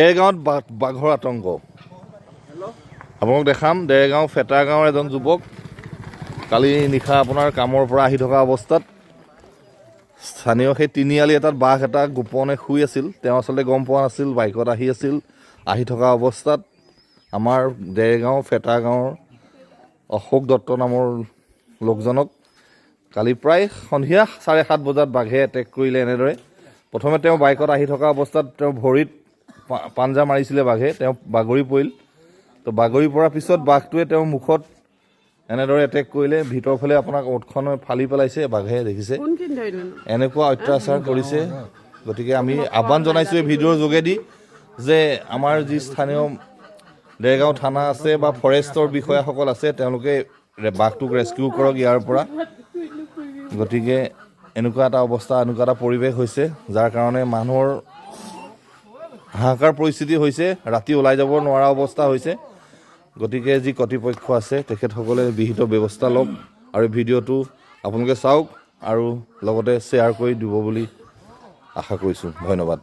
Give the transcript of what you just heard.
দেৰগাঁৱত বাঘৰ আতংক। আপোনালোক দেখাম দেৰগাঁও ফেটা গাঁৱৰ এজন যুৱক কালি নিশা আপোনাৰ কামৰ পৰা আহি থকা অৱস্থাত স্থানীয় সেই তিনিআলি এটাত বাঘ এটা গোপনে শুই আছিল। তেওঁ আচলতে গম পোৱা নাছিল, বাইকত আহি থকা অৱস্থাত আমাৰ দেৰগাঁও ফেটা গাঁৱৰ অশোক দত্ত নামৰ লোকজনক কালি প্ৰায় সন্ধিয়া 7:30 বজাত বাঘে এটেক কৰিলে। এনেদৰে প্ৰথমে তেওঁ বাইকত আহি থকা অৱস্থাত তেওঁ ভৰিত পাঞ্জা মাৰিছিলে বাঘে, তেওঁ বাগৰি পৰিল। তো বাগৰি পৰাৰ পিছত বাঘটোৱে তেওঁৰ মুখত এনেদৰে এটেক কৰিলে। ভিতৰৰ ফালে আপোনাক ওঠখন ফালি পেলাইছে বাঘে, দেখিছে এনেকুৱা অত্যাচাৰ কৰিছে। গতিকে আমি আহ্বান জনাইছোঁ এই ভিডিঅ'ৰ যোগেদি যে আমাৰ যি স্থানীয় দেৰগাঁও থানা আছে বা ফৰেষ্টৰ বিষয়াসকল আছে, তেওঁলোকে বাঘটোক ৰেস্কিউ কৰক ইয়াৰ পৰা। গতিকে এনেকুৱা এটা অৱস্থা, এনেকুৱা এটা পৰিৱেশ হৈছে যাৰ কাৰণে মানুহৰ হাহাকাৰ পৰিস্থিতি হৈছে, ৰাতি ওলাই যাব নোৱাৰা অৱস্থা হৈছে। গতিকে যি কৰ্তৃপক্ষ আছে তেখেতসকলে বিহিত ব্যৱস্থা লওক আৰু ভিডিঅ'টো আপোনালোকে চাওক আৰু লগতে শ্বেয়াৰ কৰি দিব বুলি আশা কৰিছোঁ। ধন্যবাদ।